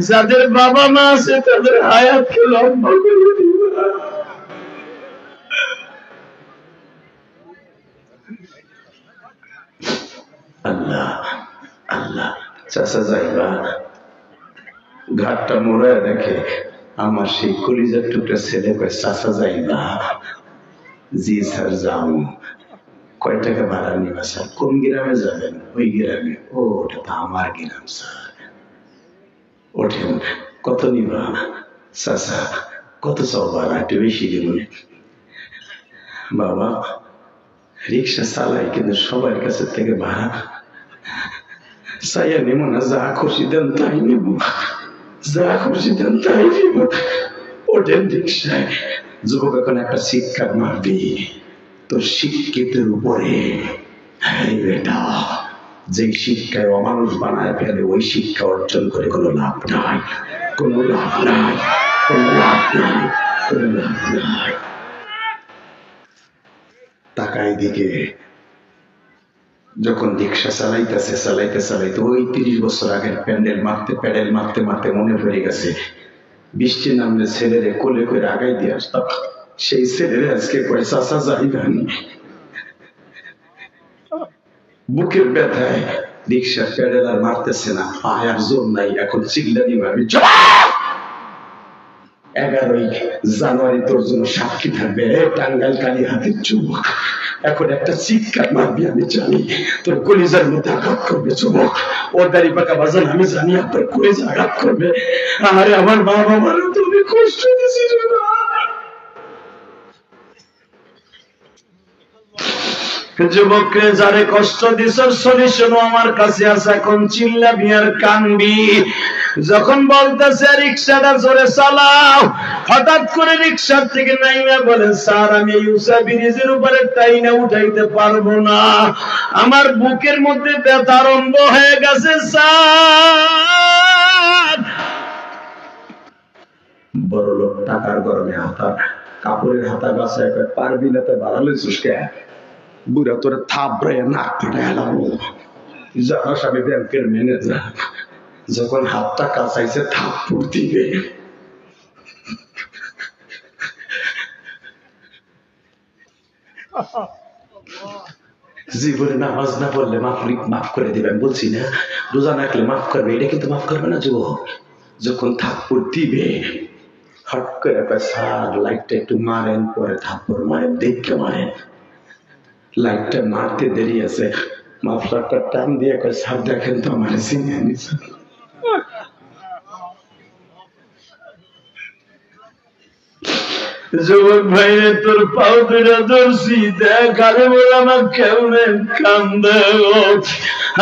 যাদের বাবা মা আছে তাদের হায়াতকে লম্বা করে দিবা। আল্লাহ আল্লাহ। চাচা যাইবা, ঘাটটা মোড়ায় দেখে আমার সেই কলিজার টুকরা ছেলে কয় চাচা যাইবা? জি স্যার যাও। কয় টাকা ভাড়া নিবা স্যার? কোন গ্রামে যাবেন? ওই গ্রামে। ও ওটা তো আমার গ্রাম স্যার। ওঠেন। কত নিবা? চাচা কত চাও ভাড়া? একটু বেশি দিব। বাবা রিক্সা চালাই কিন্তু সবার কাছে থেকে ভাড়া চাইয়া নেব না, যা খুশি দেন তাই নেব, যা খুশি দেন তাই নেব। ওঠেন রিক্সায়। যুবক এখন একটা শিক্ষা মারবি তোর শিক্ষিতের উপরে। হ্যাঁ বেটা, যে শিক্ষায় অমানুষ বানায় ফেলে ওই শিক্ষা অর্জন করে কোনো লাভ নাই, কোনো লাভ নাই, কোনো লাভ নাই, কোনো লাভ নাই। তাকাই দিকে যখন রিক্সা চালাইতেছে চালাইতে চালাইতে ওই 30 বছর আগের প্যাডেল মারতে মারতে মনে পড়ে গেছে বৃষ্টি নামলে ছেলেরে কোলে করে আগাই দিয়ে আসতাম। সেই ছেলেরে আজকে পয়সা যাইবানি বুকের ব্যথায় রিক্সা প্যাডেল আর মারতেছে না, পায়ে আর জোর নাই। এখন চিল্লা দিবে আমি 11ই জানুয়ারি তোর জন্য সাক্ষী থাকবে টাঙ্গাইল কালী হাতের যুবক। এখন একটা চিৎকার মারবি আমি জানি, তোর কলিজার মধ্যে আঘাত করবে যুবক। ও দাড়ি পাকা বাজান আমি জানি তোর কলিজা আঘাত করবে। আরে আমার মা বাবার তুমি কষ্ট দিয়েছিস যুবককে যারে কষ্ট দিছ সলিউশন আমার কাছে আছে। এখন চিল্লাবি আর কানবি। যখন বলতেছে রিক্সাটা জোরে চালাও, হঠাৎ করে রিক্সার থেকে নাইমা বলে স্যার আমি ইউসা ব্রিজের উপরে টাইনা উঠাইতে পারবো না, আমার বুকের মধ্যে ব্যথা আরম্ভ হয়ে গেছে স্যার। বড় লোক টাকার গরমে হাতা কাপড়ের হাতা গাছে পারবি না তো বাড়ালে চুষকে বুড়া তোরে থাপড়াইয়া নাক কেটে এলাম। জানাস আমি ব্যাংকের ম্যানেজার, যখন হাতটা কাছাইছে থাপ্পড় দিবে। জীবনে নামাজ না পড়লে মাফ করে দিবেন বলছি না, রোজা না রাখলে মাফ করবে, এটা কিন্তু মাফ করবে না যুবক। যখন থাপ্পড় দিবে হট করে স্যার লাইটটা একটু মারেন, পরে থাপ্পড় মারেন, দেখে মারেন। লাইটটা মারতে দেরি আছে, মাফলারটা টান দিয়ে স্যার দেখেন তো আমার চিনে নিছে। যুবক ভাই তোর পাও দুটা ধরছি দেখ, আরে বলে আমার কেমনে কান্দে।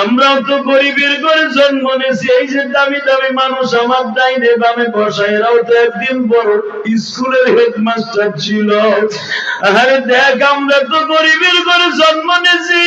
আমরাও তো গরিবের ঘরে জন্ম নিয়েছি, এই যে দামি দামি মানুষ আমার ডাইনে বামে বসা, এরাও তো একদিন বড় স্কুলের হেডমাস্টার ছিল। আরে দেখ আমরা তো গরিবের ঘরে জন্ম নিয়েছি।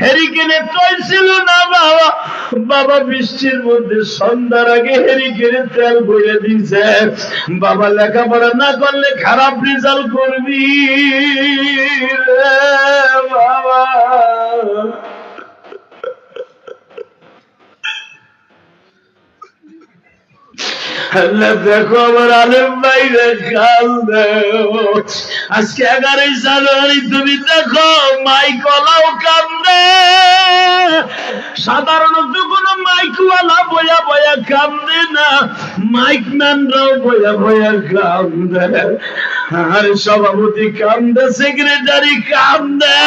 হেরিকেনে টয় ছিল না বাবা, বাবা বৃষ্টির মধ্যে সন্ধ্যার আগে হেরিকেনে তেল বইয়ে দিছে। বাবা লেখাপড়া না করলে খারাপ রেজাল্ট করবি বাবা। দেখো আমার আলেম ভাইরে কান্দে। আজকে 11ই জানুয়ারি তুমি দেখো মাইকওয়ালাও কান্দে। সাধারণত কোন মাইকওয়ালা বয়া বয়া কান্দে না, মাইক ম্যানরাও বয়া বয়া কান্দে। আর সভাপতি কান্দে, সেক্রেটারি কান্দে,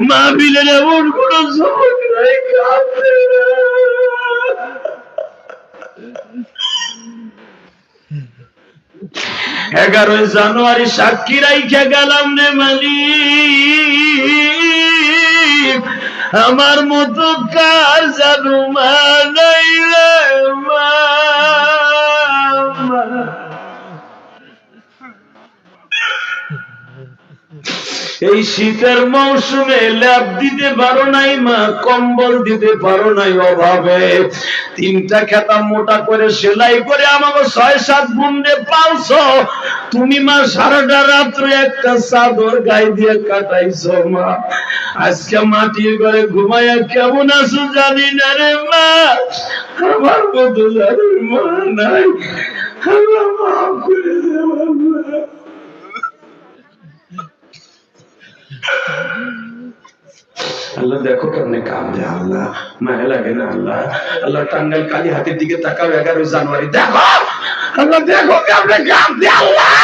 মাহফিলের এমন কোন যুবক নাই কান্দে না। 11ই জানুয়ারি সাক্ষী রাইখা গেলাম রে মালিক, আমার মতো কার জানু মা নাই রে মা। এই শীতের মৌসুমে ল্যাপ দিতে পারো নাই মা, কম্বল দিতে পারো নাই অভাবে। 3টা খেতা মোটা করে সেলাই করে আমাকে 6-7 বুন্ডে পালছো তুমি মা। সারাটা রাত্রে একটা চাদর গায়ে দিয়ে কাটাইছো মা। আজকে মাটির ঘরে ঘুমাইয়া কেমন আছো জানি না রে মা। আমার মতো যাদের মা নাই আল্লাহ মাফ করে দেব আল্লাহ। দেখো কেমনে কান্দে আল্লাহ, মায়া লাগে না আল্লাহ? আল্লাহ টাঙ্গাইল কালী হাতের দিকে তাকাও, 11 জানুয়ারি দেখো আল্লাহ, দেখো কেমনে কান্দে আল্লাহ।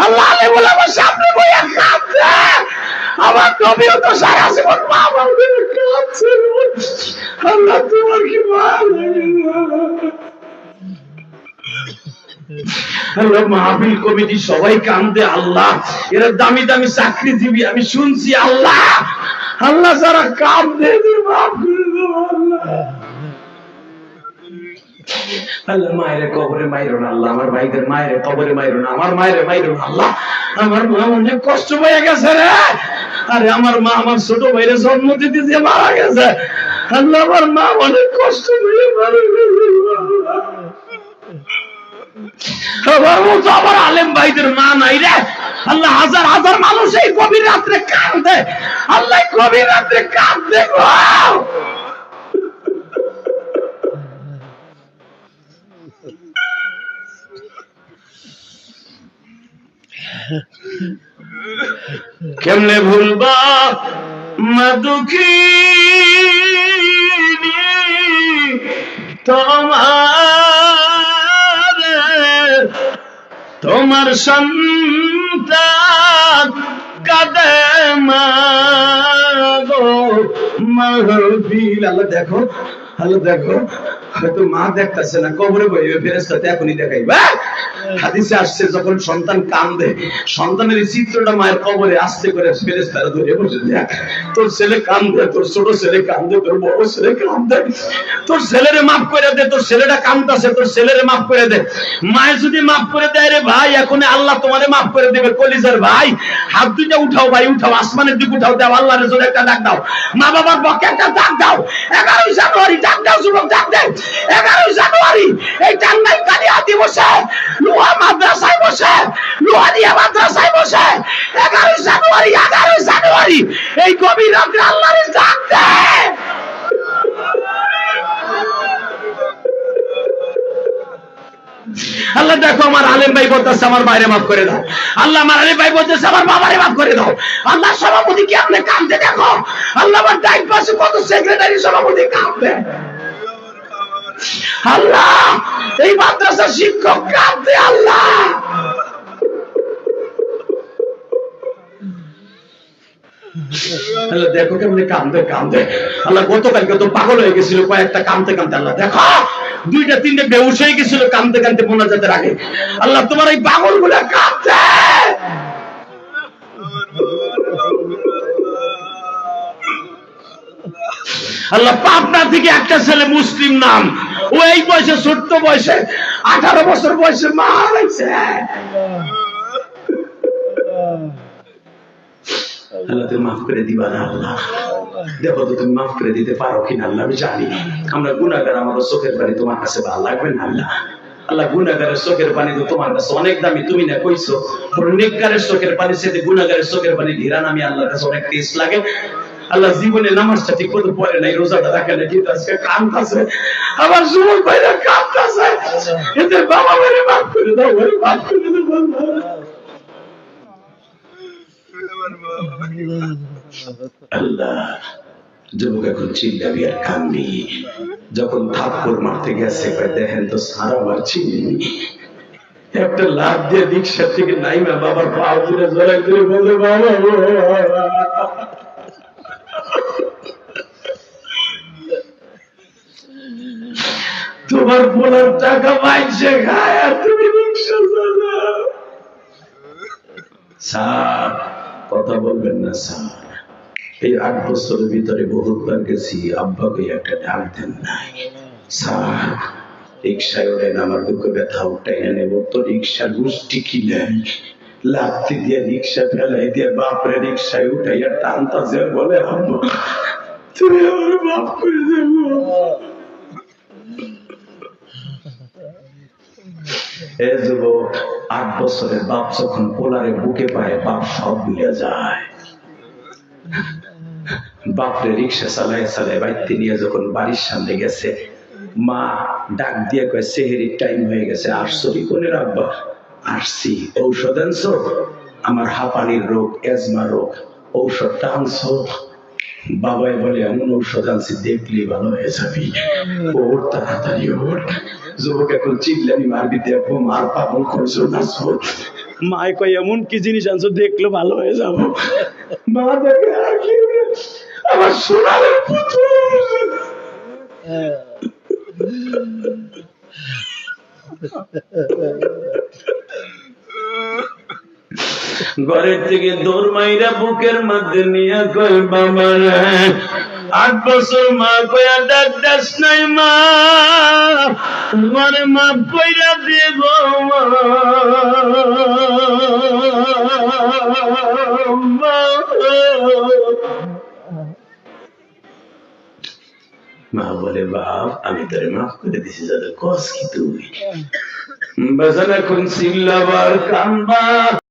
আল্লাহ বলে আমার সামনে বইয়া কান্দে, আমার নবীও তো সারা জীবন মা বাবা কাঁদছে। আল্লাহ তোমার কি মায়া লাগে না? আল্লাহ মাহফিল কমিটি সবাই কান্দে আল্লাহ, এরা দামি দামি চাকরিজীবী আমি শুনছি আল্লাহ। আল্লাহ যারা কান্দে মাফ করে দাও আল্লাহ। আল্লাহ মায়ের কবরে মাইরো না আল্লাহ, আমার ভাইদের মায়ের কবরে মাইরো না, আমার মায়ের মাইরো না আল্লাহ। আমার মা অনেক কষ্ট পেয়ে গেছে রে, আরে আমার মা আমার ছোট ভাইরে জন্ম দিতে যে মারা গেছে। আল্লাহ আমার মা অনেক কষ্ট পেয়ে মারা গেছে। আমার মতো আমার আলেম ভাইদের মা নাই রে আল্লাহ। হাজার হাজার মানুষ এই গভীর রাত্রে কাঁদে আল্লাহ, গভীর রাত্রে কাঁদে গো। কেমনে ভুলবা মা দুঃখী তোমার সন্তান কাঁদে মা গো মাহফিল। আল্লাহ দেখো, আল্লাহ দেখো, হয়তো মা দেখতেছে না, কবরে বইবে ফেরেশতাতে এখনই দেখাইবা। হাদিসে আসছে যখন সন্তান কাঁদে, সন্তানের চিত্রটা মায়ের কবরে আস্তে করে ফেরেশতারা ধরে বসে দেখ, তোর ছেলে কাঁদে, তোর ছোট ছেলে কাঁদে, তোর বড় ছেলে কাঁদে, তোর ছেলেরে মাফ করে দে, তোর ছেলেটা কাঁদতেছে, তোর ছেলেরে মাফ করে দে। মায়ের যদি মাফ করে দেয় রে ভাই, এখন আল্লাহ তোমারে মাফ করে দেবে। কলিজার ভাই হাত দুইটা উঠাও ভাই, উঠাও, আসমানের দিকে উঠাও, দাও আল্লাহর জন্য একটা ডাক দাও, মা বাবার পক্ষে একটা ডাক দাও। 11 জানুয়ারি ডাক দাও, যুবক ডাক দেয়। 11 জানুয়ারি এই টাঙ্গাইল কালিয়া দিবসে লোহা মাদ্রাসায় বসে, লোহানিয়া মাদ্রাসায় বসে 11 জানুয়ারি এই গভীর রাত্রে আল্লাহর ডাক দেয়। আল্লাহ দেখো আমার আলেম ভাই বলতেছে আমার বাইরে মাফ করে দাও আল্লাহ, আমার আলেম ভাই বলতেছে আমার বাবারে মাফ করে দাও আল্লাহ। সভাপতি কি আপনি কাঁদতে দেখো আল্লাহ, আমার ডাইন পাশে কত সেক্রেটারি সভাপতি কাঁদবে আল্লাহ, এই মাদ্রাসার শিক্ষক কাঁদতে আল্লাহ। আল্লাহ দেখো কেমনে কাঁদতে কাঁদতে আল্লাহ। গতকালকে তো পাগল হয়ে গেছিল কয়েকটা কাঁদতে কাঁদতে, আল্লাহ দেখো 2টা 3টে বেহুশ হয়ে গেছিল কাঁদতে কাঁদতে মোনাজাতের আগে। আল্লাহ তোমার এই পাগল গুলা কাঁদতে, আল্লাহ পাবনা থেকে একটা ছেলে মুসলিম নাম, ও এই বয়সে, ছোট্ট বয়সে 18 বছর বয়সে মারা গেছে। আল্লাহ তুমি মাফ করে দিবা না আল্লাহ? দেখো তো তুমি মাফ করে দিতে পারো কিনা আল্লাহ। আমি জানি আমরা গুনাহগার, আমাদের চোখের পানি তোমার কাছে ভালো লাগবে না আল্লাহ। আল্লাহ গুনাহগারের চোখের পানি তো তোমার কাছে অনেক দামি, তুমি না কইছো নেককারের চোখের পানি সাথে গুনাহগারের চোখের পানি ঘিরান আমি আল্লাহর কাছে অনেক টেস্ট লাগে। আল্লাহ জীবনে নামাজটা ঠিক মতো পড়ে নাই, রোজাটা রাখে না, কিন্তু আজকে কাঁদতেছে আমার যুবক ভাইরা কাঁদতেছে, এদের বাবা মেরে মাফ করে দাও, মাফ করে দাও আল্লাহ। যুবক এখন চিল্লাবি আর কান্দি, যখন থাপ্পড় মারতে গেছে দেখেন তো সারা আমার চিনি একটা লাভ দিয়ে রিক্সা থেকে নাইমা বাবার পা ধরে জড়াই ধরে বলে বাবা তোমার বলার টাকা পাইছে খায় আর তুমি রিক্সা চালাও। স্যার কথা বলবেন না স্যার, এই 8 বছরের ভিতরে বহুতবার গেছি, আব্বাকে একটা ডাক দেন নাই। স্যার রিক্সায় ওঠেন, আমার দুঃখ ব্যথা উঠাই নেব তো রিক্সা গোষ্ঠী কিনে লাথি দিয়ে রিক্সা ফেলাই দিয়ে বাপরে রিক্সায় উঠাইয়া টানতাছে, বলে আব্বা তুমি আমার মাফ করে দেবো। এ যুবক 8 বছরের বাপ যখন পোলারে বুকে পায় বাপ সব ভুলে যায়। বাপরে রিক্সা চালায় চালায় বাইতে নিয়ে যখন বাড়ির সামনে গেছে মা ডাক দিয়ে কয় সেহেরির টাইম হয়ে গেছে, আসছো কি কোনে রাখবা? আসছি। ঔষধ আনছো? আমার হাঁপানির রোগ, এজমা রোগ, ঔষধটা আনছো? বাবাই বলে এমন ঔষধ আনছি দেখলি ভালো হয়ে যাবি, ওর তাড়াতাড়ি ওর। যুবক এখন চিল্লানি মারবি, দেখো মার পাগল করছো না। মায় কয় এমন কি জিনিস আনছো দেখলে ভালো হয়ে যাবো? মা দেখে আর কি আমার সোনার পুতুল। ঘরের থেকে দৌড় মাইরা বুকের মধ্যে নিয়ে কই বাবা রে 8 বছর মা কইয়া ডাক দাস নাই মা, তোমারে মাফ কইরা দেব মা। বলে বাপ আমি তোরে মাফ করে দিছি, যাতে কস কি তুই বাজান এখন চিল্লাবার কান্দবা।